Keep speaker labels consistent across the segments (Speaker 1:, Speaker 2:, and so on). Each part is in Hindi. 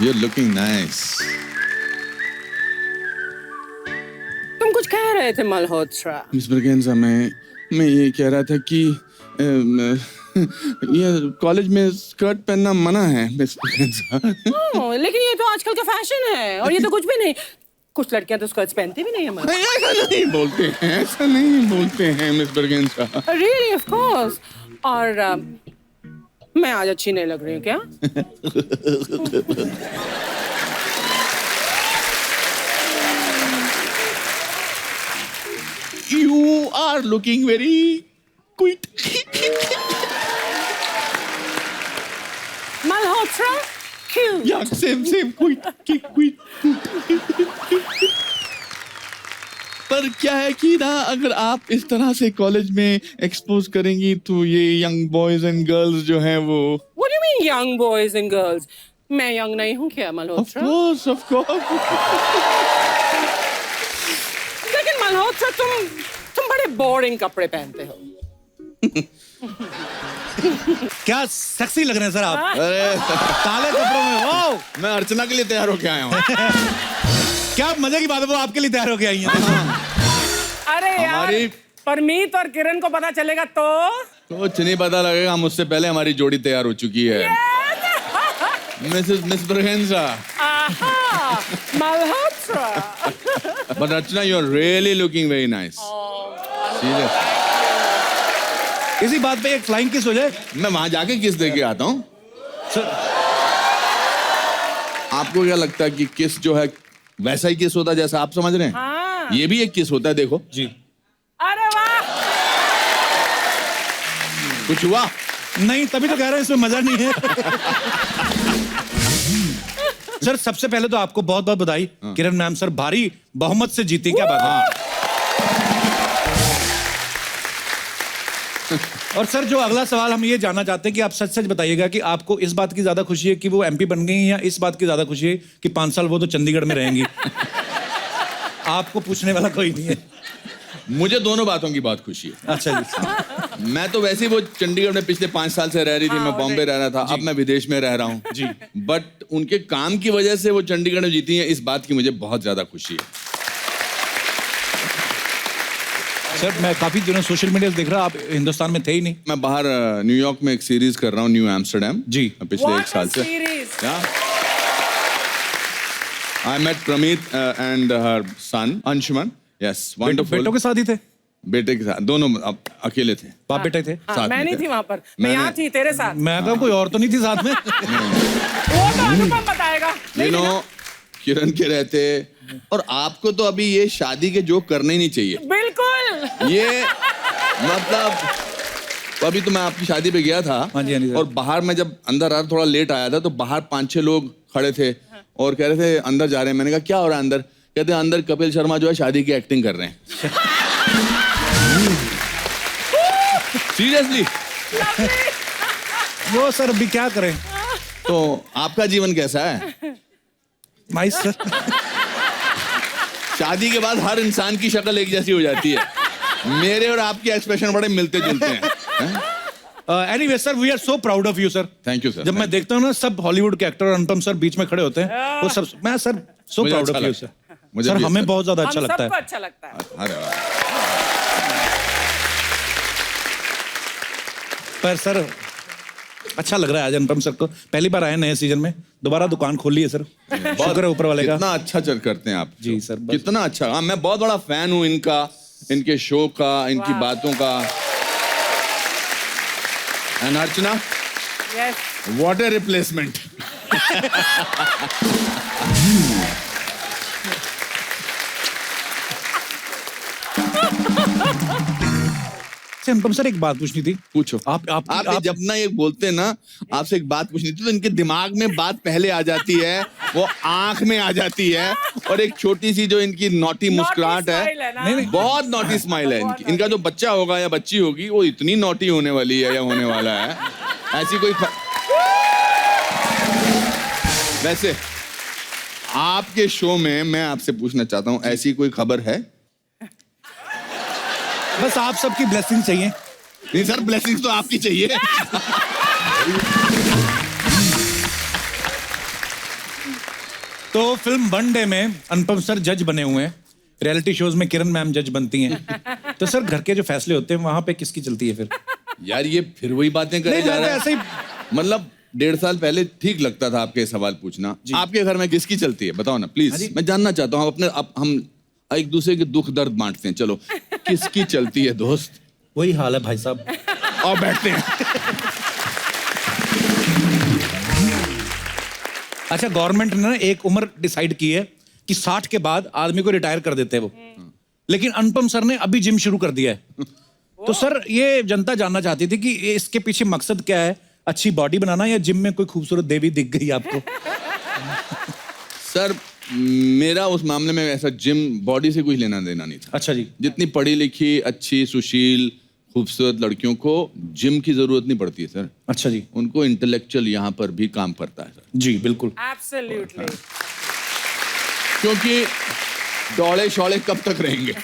Speaker 1: You're looking nice.
Speaker 2: तुम कुछ कह रहे थे मल्होत्रा?
Speaker 1: मिस ब्रगेंजा, मैं ये कह रहा था कि ये कॉलेज में स्कर्ट पहनना मना है मिस ब्रगेंजा।
Speaker 2: लेकिन ये तो आजकल का फैशन है और ये तो कुछ भी नहीं। कुछ लड़कियां तो स्कर्ट्स पहनती भी नहीं है।
Speaker 1: नहीं, ऐसा नहीं बोलते हैं, ऐसा नहीं बोलते हैं मिस ब्रगेंजा।
Speaker 2: Really, of course. और मैं आज अच्छी नहीं लग रही हूँ क्या?
Speaker 1: You are looking very cute.
Speaker 2: Malhotra, cute.
Speaker 1: Yeah, same, cute. पर क्या है कि ना, अगर आप इस तरह से कॉलेज में एक्सपोज करेंगी तो ये यंग बॉयज एंड गर्ल्स जो हैं वो।
Speaker 2: What do you mean, young boys and girls? मैं young नहीं हूँ क्या मल्होत्रा?
Speaker 1: Of course.
Speaker 2: लेकिन मल्होत्रा, तुम बड़े बोरिंग कपड़े पहनते हो।
Speaker 3: क्या सेक्सी लग रहे हैं सर आप।
Speaker 1: अरे
Speaker 3: काले कपड़ों में। वाह,
Speaker 1: मैं अर्चना के लिए तैयार होके आया हूँ।
Speaker 3: क्या मजे की बात है, वो आपके लिए तैयार होके आई हैं।
Speaker 2: अरे यार, परमीत और किरण को पता चलेगा तो
Speaker 1: कुछ नहीं पता लगेगा, मुझसे पहले हमारी जोड़ी तैयार हो चुकी है। Miss Braganza.
Speaker 2: Malhotra.
Speaker 1: But Archana, you're really looking very nice. Serious.
Speaker 3: इसी बात पे एक फ्लाइंग किस हो जाए।
Speaker 1: मैं वहां जाके किस दे के आता हूँ। आपको क्या लगता है कि किस जो है वैसा ही किस होता है जैसा आप समझ रहे हैं?
Speaker 2: हाँ।
Speaker 1: ये भी एक किस होता है, देखो
Speaker 3: जी।
Speaker 2: अरे वाह।
Speaker 1: कुछ हुआ?
Speaker 3: नहीं, तभी तो कह रहे हैं इसमें मजा नहीं है। सर सबसे पहले तो आपको बहुत बहुत बधाई। किरण मैम सर भारी बहुमत से जीती, क्या बात है। और सर जो अगला सवाल हम ये जानना चाहते हैं कि आप सच सच बताइएगा कि आपको इस बात की ज्यादा खुशी है कि वो एमपी बन गई हैं या इस बात की ज्यादा खुशी है कि 5 साल वो तो चंडीगढ़ में रहेंगी। आपको पूछने वाला कोई नहीं है।
Speaker 1: मुझे दोनों बातों की बहुत खुशी है।
Speaker 3: अच्छा जी।
Speaker 1: मैं तो वैसे ही वो चंडीगढ़ में पिछले 5 साल से रह रही थी। मैं बॉम्बे रह रहा था, अब मैं विदेश में रह रहा हूँ जी। बट उनके काम की वजह से वो चंडीगढ़ में जीती हैं, इस बात की मुझे बहुत ज्यादा खुशी है।
Speaker 3: सर मैं काफी दिनों सोशल मीडिया देख रहा, आप हिंदुस्तान में थे ही नहीं।
Speaker 1: मैं बाहर न्यूयॉर्क में एक सीरीज कर रहा हूँ, न्यू एम्स्टरडेम
Speaker 3: जी।
Speaker 1: पिछले 1 साल से। I met Pramit and her son Anshuman. Yes, wonderful.
Speaker 3: बेटों के साथ ही थे?
Speaker 1: बेटे के साथ, दोनों अकेले थे।
Speaker 3: बाप बेटे थे?
Speaker 2: हाँ, मैं नहीं थी वहां पर, मैं यहाँ थी तेरे साथ।
Speaker 3: मैं कहा कोई और तो नहीं थी साथ में।
Speaker 2: वो तो अनुपम बताएगा।
Speaker 1: किरण के रहते। और आपको तो अभी ये शादी के जोक करने ही नहीं चाहिए।
Speaker 2: बिल्कुल।
Speaker 1: ये मतलब तो अभी तो मैं आपकी शादी पे गया था।
Speaker 3: हाँ जी, हाँ जी,
Speaker 1: और बाहर मैं जब अंदर आ थोड़ा लेट आया था तो बाहर 5-6 लोग खड़े थे और कह रहे थे अंदर जा रहे हैं। मैंने कहा क्या हो रहा है अंदर? कहते हैं अंदर कपिल शर्मा जो है शादी की एक्टिंग कर रहे हैं। सीरियसली।
Speaker 3: वो सर अभी क्या करें।
Speaker 1: तो आपका जीवन कैसा है?
Speaker 3: Nice sir.
Speaker 1: शादी के बाद हर इंसान की शक्ल एक जैसी हो जाती है। मेरे और आपके एक्सप्रेशन बड़े मिलते जुलते हैं।
Speaker 3: Anyway sir, we are so proud of you sir.
Speaker 1: Thank you sir.
Speaker 3: जब मैं देखता हूँ ना सब हॉलीवुड के एक्टर और अनुपम सर बीच में खड़े होते हैं, वो सब मैं सर सो
Speaker 1: मुझे
Speaker 3: प्राउड
Speaker 1: अच्छा
Speaker 3: ऑफ यू
Speaker 1: लगता
Speaker 3: सर।
Speaker 1: मुझे
Speaker 3: सर
Speaker 1: भी
Speaker 3: हमें
Speaker 1: अच्छा
Speaker 3: बहुत ज्यादा अच्छा
Speaker 2: हम
Speaker 3: लगता
Speaker 2: सबको
Speaker 3: है।
Speaker 2: अच्छा लगता है।
Speaker 1: अरे वाह।
Speaker 3: पर सर अच्छा लग रहा है आज अनुपम सर को, पहली बार आए नए सीजन में, दोबारा दुकान खोली है सर। शुक्र है ऊपर वाले का।
Speaker 1: कितना अच्छा चल करते हैं आप
Speaker 3: जी सर, बस।
Speaker 1: कितना अच्छा। हाँ, मैं बहुत बड़ा फैन हूँ इनका, इनके शो का, इनकी बातों का। And Archana, what A replacement.
Speaker 3: Anupam sir एक बात पूछनी थी।
Speaker 1: पूछो।
Speaker 3: आप
Speaker 1: जब ना ये बोलते हैं ना, आपसे एक बात पूछनी थी तो इनके दिमाग में बात पहले आ जाती है, वो आंख में आ जाती है, और एक छोटी सी जो इनकी नॉटी मुस्कुराहट है।
Speaker 3: नहीं।
Speaker 1: बहुत नॉटी स्माइल है इनकी। इनका जो बच्चा होगा या बच्ची होगी वो इतनी नॉटी होने वाली है या होने वाला है, ऐसी कोई वैसे आपके शो में मैं आपसे पूछना चाहता हूँ, ऐसी कोई खबर है?
Speaker 3: बस आप सबकी ब्लेसिंग चाहिए।
Speaker 1: नहीं सर, ब्लेसिंग्स तो आपकी चाहिए।
Speaker 3: तो फिल्म वन डे में अनुपम सर जज बने हुए हैं, रियलिटी शोज में किरण मैम जज बनती हैं, तो सर घर के जो फैसले होते हैं वहां पे किसकी चलती है फिर?
Speaker 1: यार ये फिर वही बातें करे जा रहा है।
Speaker 3: ऐसे ही
Speaker 1: मतलब 1.5 साल पहले ठीक लगता था आपके सवाल पूछना। आपके घर में किसकी चलती है बताओ ना प्लीज, मैं जानना चाहता हूँ। हम एक दूसरे के दुख दर्द बांटते हैं, चलो किसकी चलती है दोस्त?
Speaker 3: वही हाल है भाई साहब।
Speaker 1: और बैठते हैं।
Speaker 3: अच्छा, गवर्नमेंट ने ना एक उम्र डिसाइड की है कि 60 के बाद आदमी को रिटायर कर देते हैं वो, लेकिन अनुपम सर ने अभी जिम शुरू कर दिया है। तो सर ये जनता जानना चाहती थी कि इसके पीछे मकसद क्या है, अच्छी बॉडी बनाना या जिम में कोई खूबसूरत देवी दिख गई आपको?
Speaker 1: सर मेरा उस मामले में ऐसा जिम बॉडी से कुछ लेना देना नहीं था।
Speaker 3: अच्छा जी।
Speaker 1: जितनी पढ़ी लिखी अच्छी सुशील खूबसूरत लड़कियों को जिम की जरूरत नहीं पड़ती है सर।
Speaker 3: अच्छा जी।
Speaker 1: उनको इंटेलेक्चुअल यहाँ पर भी काम करता है सर।
Speaker 3: जी बिल्कुल।
Speaker 2: एब्सोल्युटली।
Speaker 1: क्योंकि डौड़े शौड़े कब तक रहेंगे?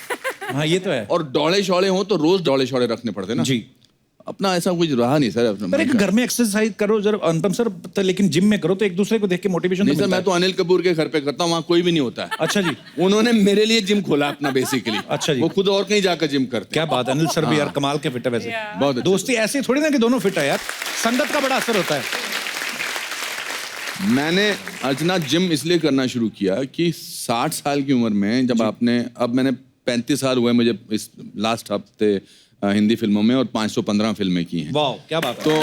Speaker 3: हाँ ये तो है।
Speaker 1: और डौड़े शौड़े हो तो रोज डौड़े शौड़े रखने पड़ते ना
Speaker 3: जी।
Speaker 1: अपना ऐसा कुछ रहा नहीं सर अपना।
Speaker 3: पर एक घर में एक्सरसाइज करो जरा अनुपम सर, तो लेकिन जिम में करो तो एक दूसरे को देख के मोटिवेशन
Speaker 1: नहीं सर, मैं तो अनिल कपूर के घर पे करता हूँ, वहाँ कोई भी नहीं होता है।
Speaker 3: अच्छा जी।
Speaker 1: उन्होंने मेरे लिए जिम खोला अपना बेसिकली।
Speaker 3: अच्छा जी।
Speaker 1: वो खुद और कहीं जाकर जिम करते।
Speaker 3: क्या बात है, अनिल सर भी यार कमाल के फिट है वैसे।
Speaker 1: बहुत अच्छे।
Speaker 3: दोस्ती ऐसे थोड़ी ना कि दोनों फिट है यार, संगत का बड़ा असर होता है।
Speaker 1: मैंने अर्चना जिम इसलिए करना शुरू किया कि 60 साल की उम्र में जब आपने, अब मैंने 35 साल हुए मुझे इस लास्ट हफ्ते हिंदी फिल्मों में और 515 फिल्में की हैं।
Speaker 3: वाह क्या बात है।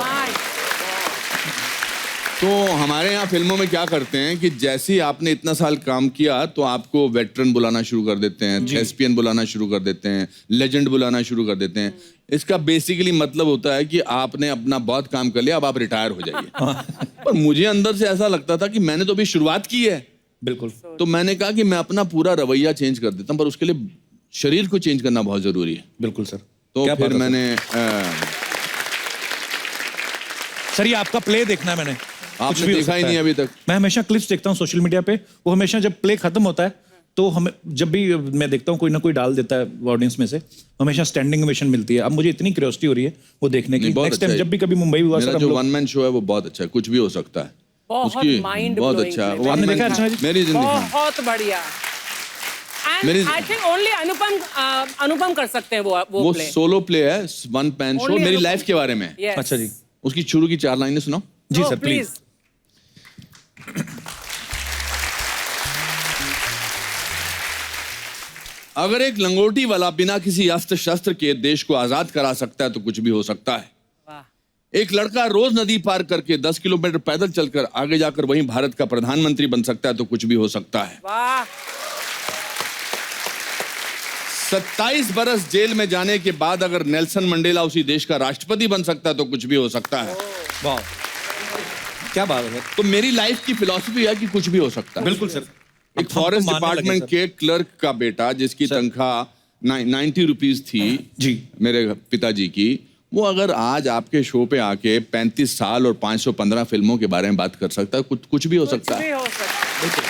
Speaker 1: तो हमारे यहाँ फिल्मों में क्या करते हैं कि जैसे ही आपने इतना साल काम किया तो आपको वेटरन बुलाना शुरू कर देते हैं, थेस्पियन बुलाना शुरू कर देते हैं, लेजेंड बुलाना शुरू कर देते हैं। इसका बेसिकली मतलब होता है कि आपने अपना बहुत काम कर लिया, अब आप रिटायर हो जाइए। पर मुझे अंदर से ऐसा लगता था कि मैंने तो अभी शुरुआत की है।
Speaker 3: बिल्कुल।
Speaker 1: तो मैंने कहा कि मैं अपना पूरा रवैया चेंज कर देता हूँ, पर उसके लिए शरीर को चेंज करना बहुत जरूरी है।
Speaker 3: बिल्कुल सर।
Speaker 1: तो
Speaker 3: क्या
Speaker 1: फिर
Speaker 3: बात है
Speaker 1: मैंने
Speaker 3: सर ये आपका प्ले देखना है मैंने।
Speaker 1: आपने देखा ही नहीं अभी तक।
Speaker 3: मैं हमेशा क्लिप्स देखता हूँ सोशल मीडिया पे, वो हमेशा जब प्ले खत्म होता है तो हमें जब भी मैं देखता हूँ कोई ना कोई डाल देता है ऑडियंस में से, हमेशा स्टैंडिंग ओवेशन मिलती है। अब मुझे इतनी क्यूरियोसिटी हो रही है वो देखने की। नेक्स्ट टाइम जब भी कभी मुंबई हुआ
Speaker 1: मेरा
Speaker 3: सर,
Speaker 1: जो वन मैन शो है वो बहुत अच्छा है, कुछ भी हो सकता है। उसकी बहुत अच्छा है।
Speaker 3: आपने देखा अच्छा जी?
Speaker 1: मेरी जिंदगी
Speaker 2: बहुत बढ़िया।
Speaker 1: मेरी-
Speaker 2: आई थिंक ओनली अनुपम कर सकते हैं वो प्ले।
Speaker 1: सोलो प्ले है, वन मैन शो,
Speaker 2: Only
Speaker 1: मेरी
Speaker 2: अनुपम।
Speaker 1: लाइफ के बारे में।
Speaker 2: Yes.
Speaker 3: अच्छा जी।
Speaker 1: उसकी शुरू की 4 लाइनें सुनाओ।
Speaker 3: जी
Speaker 2: Oh,
Speaker 3: सर प्लीज।
Speaker 1: अगर एक लंगोटी वाला बिना किसी अस्त्र शस्त्र के देश को आजाद करा सकता है तो कुछ भी हो सकता है।
Speaker 2: वाह।
Speaker 1: एक लड़का रोज नदी पार करके 10 किलोमीटर पैदल चलकर आगे जाकर वहीं भारत का प्रधानमंत्री बन सकता है तो कुछ भी हो सकता है।
Speaker 2: वाह।
Speaker 1: 27 बरस जेल में जाने के बाद अगर नेल्सन मंडेला उसी देश का राष्ट्रपति बन सकता है तो कुछ भी हो सकता है।
Speaker 3: वाह क्या बात है।
Speaker 1: तो मेरी लाइफ की फिलॉसफी है कि कुछ भी हो सकता है।
Speaker 3: बिल्कुल सर।
Speaker 1: एक फॉरेस्ट
Speaker 3: मानने लगे
Speaker 1: डिपार्टमेंट
Speaker 3: सर।
Speaker 1: के क्लर्क का बेटा जिसकी तनख्वाह 90 रुपीज थी
Speaker 3: जी
Speaker 1: मेरे पिताजी की, वो अगर आज आपके शो पे आके 35 साल और 515 फिल्मों के बारे में बात कर सकता है, कुछ भी हो सकता है।
Speaker 2: हो सकता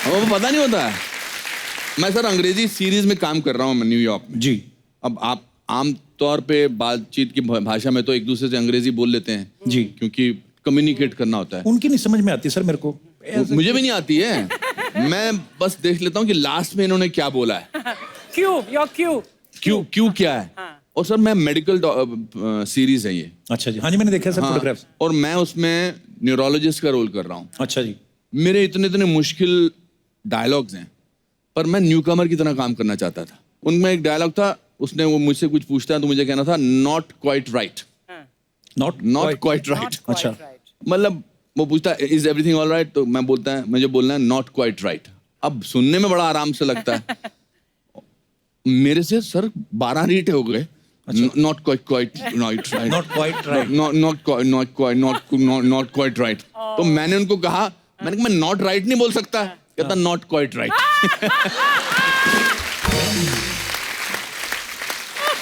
Speaker 2: है।
Speaker 1: वो पता नहीं होता है। मैं सर अंग्रेजी सीरीज में काम कर रहा हूँ न्यूयॉर्क में।
Speaker 3: जी।
Speaker 1: अब आप आम तौर पे बातचीत की भाषा में तो एक दूसरे से अंग्रेजी बोल लेते हैं
Speaker 3: जी,
Speaker 1: क्योंकि कम्युनिकेट करना होता है।
Speaker 3: उनकी नहीं समझ में आती सर मेरे को।
Speaker 1: मुझे भी नहीं आती है। मैं बस देख लेता हूँ कि लास्ट में इन्होंने क्या बोला है। क्यों क्या है।
Speaker 2: हाँ।
Speaker 1: और सर मैं मेडिकल सीरीज है ये।
Speaker 3: अच्छा जी। हाँ जी मैंने देखा सर फोटोग्राफ्स।
Speaker 1: और मैं उसमें न्यूरोलॉजिस्ट का रोल कर रहा हूँ।
Speaker 3: अच्छा जी।
Speaker 1: मेरे इतने मुश्किल डायलॉग्स हैं, पर मैं न्यूकमर की तरह काम करना चाहता था। उनमें एक डायलॉग था, उसने वो मुझसे कुछ पूछता है तो मुझे कहना था not quite right. Not quite right.
Speaker 3: अच्छा।
Speaker 1: मतलब वो पूछता है इज एवरीथिंग ऑल राइट, तो मैं बोलता है मुझे बोलना है नॉट क्वाइट राइट। अब सुनने में बड़ा आराम से लगता है। मेरे से सर 12 रीट हो गए। Not quite right,
Speaker 3: not quite right.
Speaker 1: Not quite right. तो मैंने उनको कहा, मैं नॉट राइट नहीं बोल सकता। कहता नॉट क्वाइट राइट।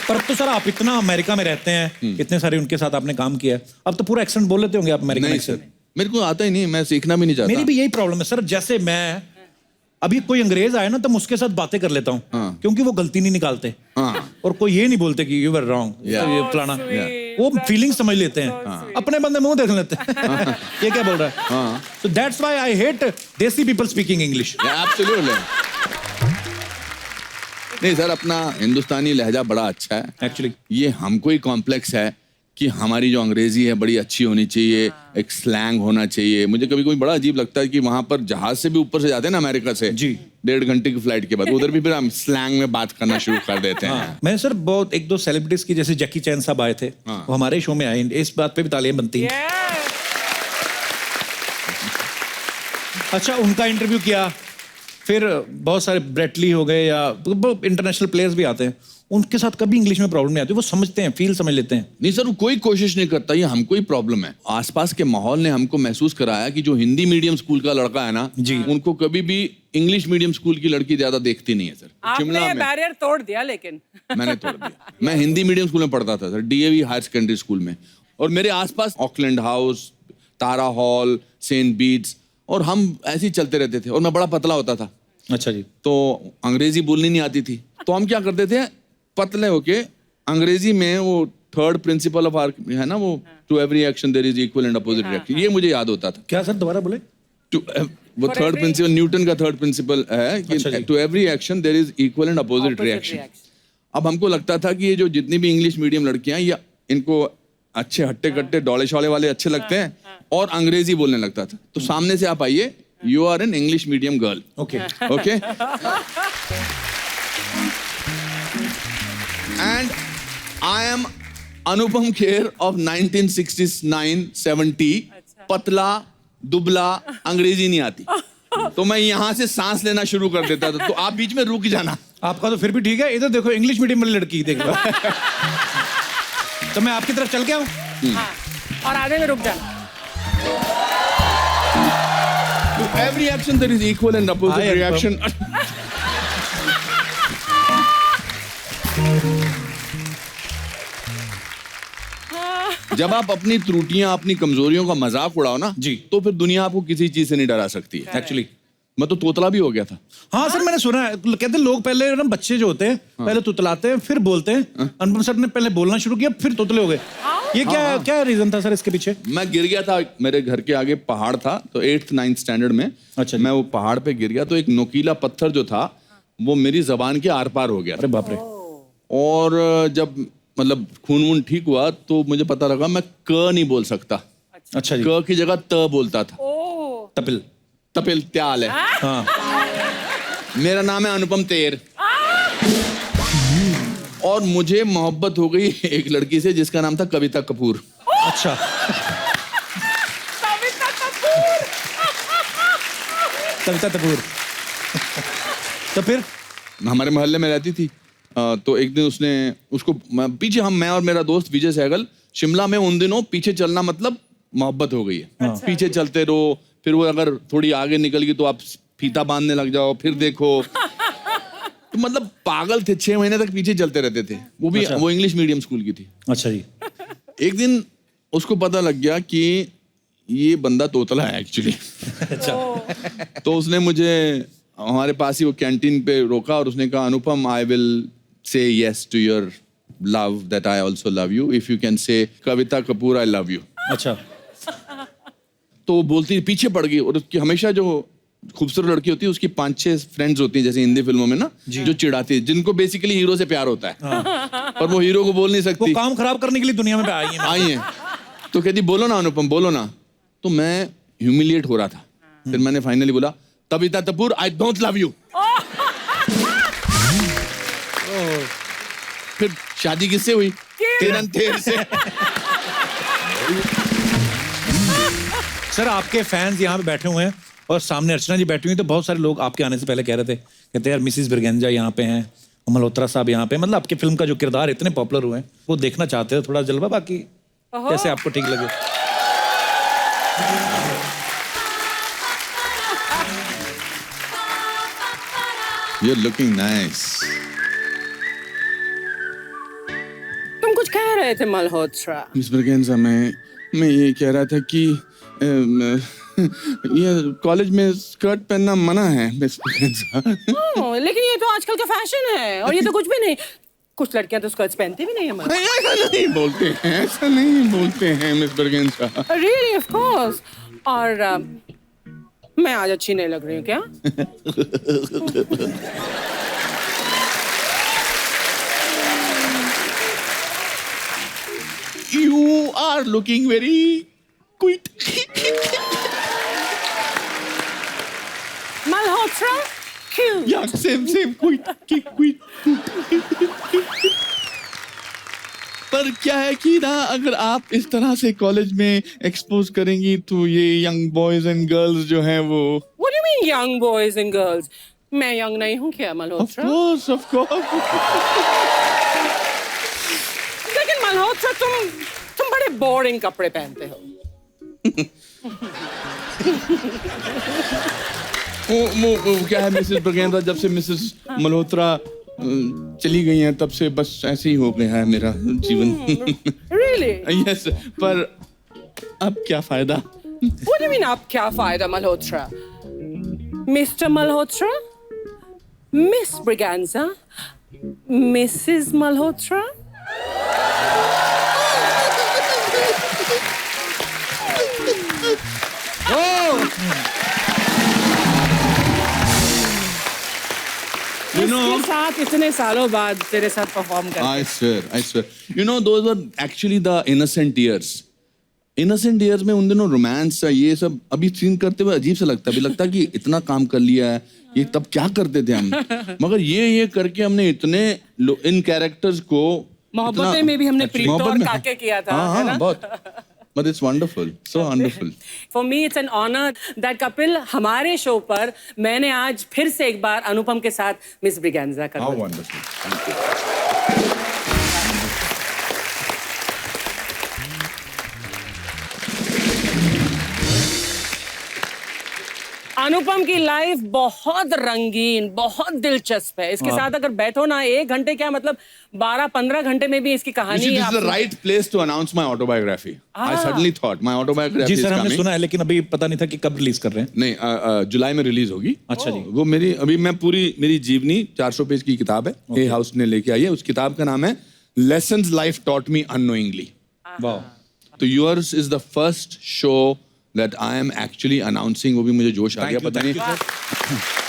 Speaker 3: पर तो सर आप इतना अमेरिका में रहते हैं, इतने सारे उनके साथ आपने काम किया है, अब तो पूरा एक्सेंट बोल लेते होंगे आप अमेरिकन
Speaker 1: नहीं
Speaker 3: एक्सेंट।
Speaker 1: सर, मेरे को आता ही नहीं, मैं सीखना भी नहीं चाहता।
Speaker 3: मेरी भी यही प्रॉब्लम है सर। जैसे मैं अभी कोई अंग्रेज आए ना तो मैं उसके साथ बातें कर लेता हूँ,
Speaker 1: हाँ।
Speaker 3: क्योंकि वो गलती नहीं निकालते।
Speaker 1: हाँ।
Speaker 3: और कोई ये नहीं बोलते कि यू वर रॉन्ग,
Speaker 1: Yeah.
Speaker 3: ये फलाना। वो फीलिंग समझ लेते हैं, अपने बंदे मुंह देख लेते हैं ये क्या बोल रहा है।
Speaker 1: हाँ
Speaker 3: So that's why I hate देसी people speaking English.
Speaker 1: एब्सोल्युटली। नहीं सर, अपना हिंदुस्तानी लहजा बड़ा अच्छा है
Speaker 3: Actually.
Speaker 1: ये हमको ही कॉम्प्लेक्स है कि हमारी जो अंग्रेजी है बड़ी अच्छी होनी चाहिए, एक स्लैंग होना चाहिए। मुझे कभी कभी बड़ा अजीब लगता है कि वहां पर जहाज से भी ऊपर से जाते हैं ना अमेरिका से
Speaker 3: जी।
Speaker 1: 1.5 घंटे की फ्लाइट के बाद उधर भी फिर हम स्लैंग में बात करना शुरू कर देते हैं।
Speaker 3: मैंने सर बहुत एक दो सेलिब्रिटीज की, जैसे जैकी चैन साहब आए थे,
Speaker 1: हाँ।
Speaker 3: वो हमारे शो में आए, इस बात पे भी तालियां बनती हैं। अच्छा, उनका इंटरव्यू किया, फिर बहुत सारे ब्रेटली हो गए या इंटरनेशनल प्लेयर्स भी आते हैं, उनके साथ कभी इंग्लिश में प्रॉब्लम नहीं आती, वो समझते हैं, फील समझ लेते हैं।
Speaker 1: नहीं सर, वो कोई कोशिश नहीं करता, ये हमको ही प्रॉब्लम है। आसपास के माहौल ने हमको महसूस कराया कि जो हिंदी मीडियम स्कूल का लड़का है ना
Speaker 3: जी,
Speaker 1: उनको कभी भी इंग्लिश मीडियम स्कूल की लड़की ज्यादा देखती नहीं है सर।
Speaker 2: आपने बैरियर तोड़ दिया, लेकिन
Speaker 1: मैंने तोड़ दिया। मैं हिंदी मीडियम स्कूल में पढ़ता था sir, DAV higher secondary school में, और मेरे आसपास Auckland house, Tara hall, Saint Bede's, और हम ऐसे ही चलते रहते थे, और मैं बड़ा पतला होता था।
Speaker 3: अच्छा जी।
Speaker 1: तो अंग्रेजी बोलनी नहीं आती थी, तो हम क्या करते थे, पतले होके अंग्रेजी में वो थर्ड प्रिंसिपल ऑफ आर्क है ना, वो to every action there is equal and opposite reaction, ये मुझे याद होता था।
Speaker 3: क्या सर, दोबारा बोले?
Speaker 1: वो थर्ड प्रिंसिपल, न्यूटन का थर्ड प्रिंसिपल है कि to every action there is equal and opposite reaction. अब हमको लगता था कि ये जो जितनी भी इंग्लिश मीडियम लड़कियां, ये इनको अच्छे हट्टे कट्टे डोले शौले वाले अच्छे लगते हैं, और अंग्रेजी बोलने लगता था। तो सामने से आप आइए, you are an English medium girl,
Speaker 3: okay
Speaker 1: okay, and I am Anupam Kher of 1969-70, पतला दुबला, अंग्रेजी नहीं आती, तो मैं यहां से सांस लेना शुरू कर देता था, तो आप बीच में रुक जाना।
Speaker 3: आपका तो फिर भी ठीक है, इधर देखो इंग्लिश मीडियम वाली लड़की देख लो तो मैं आपकी तरफ चल के आऊं?
Speaker 2: हाँ, और आधे में रुक जाना।
Speaker 1: Every action there is equal and opposite reaction. जब आप अपनी त्रुटियां, अपनी कमजोरियों का मजाक उड़ाओ ना
Speaker 3: जी,
Speaker 1: तो फिर दुनिया आपको किसी चीज से नहीं डरा सकती है।
Speaker 3: एक्चुअली
Speaker 1: मैं तो तोतला भी हो गया था।
Speaker 3: हाँ सर, मैंने सुना है, कहते हैं लोग पहले ना, बच्चे जो होते हैं पहले तुतलाते हैं फिर बोलते हैं। अनुपम सर ने पहले बोलना शुरू किया फिर तोतले हो गए। ये क्या रीजन था सर इसके पीछे?
Speaker 1: मैं गिर गया था, मेरे घर के आगे पहाड़ था, तो 8th-9th स्टैंडर्ड में
Speaker 3: अच्छा,
Speaker 1: मैं वो पहाड़ पे गिर गया, तो एक नोकीला पत्थर जो था वो मेरी जबान के आर पार हो गया।
Speaker 3: अरे बाप रे।
Speaker 1: और जब मतलब खून वून ठीक हुआ तो मुझे पता लगा मैं क नहीं बोल सकता।
Speaker 3: अच्छा जी।
Speaker 1: क की जगह त बोलता था।
Speaker 3: तपिल
Speaker 1: तपिल त्याल है।
Speaker 3: हाँ।
Speaker 1: मेरा नाम है अनुपम तेर। और मुझे मोहब्बत हो गई एक लड़की से जिसका नाम था कविता कपूर।
Speaker 3: अच्छा। कविता कपूर। तो फिर
Speaker 1: हमारे मोहल्ले में रहती थी, तो एक दिन उसने उसको पीछे, मैं और मेरा दोस्त विजय सहगल शिमला में उन दिनों पीछे चलना मतलब मोहब्बत हो गई है। पीछे चलते रहो, फिर वो अगर थोड़ी आगे निकल गई तो आप फीता बांधने लग जाओ, फिर देखो। तो मतलब पागल थे, 6 महीने तक पीछे चलते रहते थे। वो भी वो इंग्लिश मीडियम स्कूल की थी।
Speaker 3: अच्छा जी।
Speaker 1: एक दिन उसको पता लग गया कि ये बंदा तोतला है एक्चुअली।
Speaker 3: अच्छा।
Speaker 1: तो उसने मुझे हमारे पास ही वो कैंटीन पे रोका और उसने कहा, Anupam, I will say yes to your love that I also love you if you can say Kavita Kapoor I love you।
Speaker 3: अच्छा।
Speaker 1: तो वो बोलती पीछे पड़ गई, और उसकी हमेशा जो खूबसूरत लड़की होती है उसकी 5-6 फ्रेंड्स होती हैं, जैसे हिंदी फिल्मों में ना, जो चिढ़ाती है, जिनको बेसिकली हीरो से प्यार होता है। पर वो हीरो को बोल नहीं
Speaker 3: वो
Speaker 1: सकती,
Speaker 3: काम खराब करने के लिए दुनिया में आई है।
Speaker 1: तो कहती बोलो ना अनुपम, बोलो ना। तो मैं ह्यूमिलिएट हो रहा था, फिर मैंने फाइनली बोला, कविता Kapoor I don't love you। फिर शादी किससे हुई? तेर से।
Speaker 3: सर, आपके फैंस यहाँ पे बैठे हुए हैं और सामने अर्चना जी बैठी हुई, तो बहुत सारे लोग आपके आने से पहले कह रहे थे, कहते हैं यार मिसिस ब्रिगेंजा यहाँ पे हैं, मल्होत्रा साहब यहाँ पे, मतलब आपके फिल्म का जो किरदार इतने पॉपुलर हुए हैं, वो देखना चाहते हो थोड़ा जलवा, बाकी जैसे आपको ठीक लगे।
Speaker 1: You're looking nice।
Speaker 2: तुम कुछ कह रहे थे मल्होत्रा।
Speaker 1: मिस ब्रिगेंजा, मैं ये कह रहा था कि ये कॉलेज में स्कर्ट पहनना मना है मिस ब्रिगेंजा।
Speaker 2: लेकिन ये तो आजकल का फैशन है, और ये तो कुछ भी नहीं। कुछ लड़कियां तो स्कर्ट्स पहनती भी नहीं है मलहोत्रा।
Speaker 1: नहीं, ऐसा नहीं बोलते हैं, ऐसा नहीं बोलते हैं मिस बर्गेंसा।
Speaker 2: Really of course. और मैं आज अच्छी नहीं लग रही हूँ क्या?
Speaker 1: You are looking very cute.
Speaker 2: Malhotra क्यों?
Speaker 1: Yeah, same, cute. पर क्या है कि ना अगर आप इस तरह से कॉलेज में एक्सपोज करेंगी तो ये यंग बॉयज एंड गर्ल्स जो हैं वो
Speaker 2: What do you mean young boys and girls? मैं यंग नहीं हूँ क्या मल्होत्रा?
Speaker 1: of course.
Speaker 2: लेकिन मल्होत्रा तुम बड़े बोरिंग कपड़े पहनते हो।
Speaker 1: वो क्या है मिसेस बर्गेंसा, जब से मिसेस मल्होत्रा चली गई हैं तब से बस ऐसे ही हो गया है मेरा जीवन।
Speaker 2: Really?
Speaker 1: यस, पर अब क्या फायदा?
Speaker 2: What do you mean आप क्या फायदा Malhotra? Mr. Malhotra? Miss Braganza? Mrs. Malhotra? इसके साथ इतने सालों बाद तेरे साथ परफॉर्म कर
Speaker 1: I swear. You know, those were actually the innocent years. Innocent years में उन दिनों रोमांस ये सब अभी सीन करते हुए अजीब सा लगता है। अभी लगता है कि इतना काम कर लिया है, ये तब क्या करते थे हम। मगर ये करके हमने इतने इन कैरेक्टर्स को
Speaker 2: मोहब्बतें में भी हमने प्रीतो और
Speaker 1: मोहब्बत में-
Speaker 2: काके किया था,
Speaker 1: हाँ,
Speaker 2: है ना?
Speaker 1: बहुत। But it's wonderful, so wonderful.
Speaker 2: For me it's an honor that Kapil हमारे शो पर मैंने आज फिर से एक बार अनुपम के साथ मिस ब्रिगेंजा कर
Speaker 1: How wonderful. Thank you.
Speaker 2: अनुपम की लाइफ बहुत रंगीन, बहुत दिलचस्प है। इसके साथ अगर बैठो ना 1 घंटे क्या मतलब 12-15 घंटे में भी इसकी
Speaker 1: You
Speaker 2: कहानी
Speaker 1: see, this is
Speaker 2: आप
Speaker 1: the right place to announce my autobiography. I suddenly thought my autobiography
Speaker 3: जी
Speaker 1: is
Speaker 3: सर, हमने
Speaker 1: coming.
Speaker 3: सुना है लेकिन अभी पता नहीं था कि कब रिलीज कर रहे हैं।
Speaker 1: नहीं, जुलाई में रिलीज होगी।
Speaker 3: अच्छा जी।
Speaker 1: वो मेरी जीवनी 400 पेज की किताब है, ए हाउस ने लेके आई है। उस किताब का नाम है Lessons Life Taught Me Unknowingly.
Speaker 3: वाह,
Speaker 1: तो yours is the first show that I am actually announcing. वो भी मुझे जोश आ गया,
Speaker 3: Thank you,
Speaker 1: पता
Speaker 3: thank
Speaker 1: नहीं।
Speaker 3: you, sir.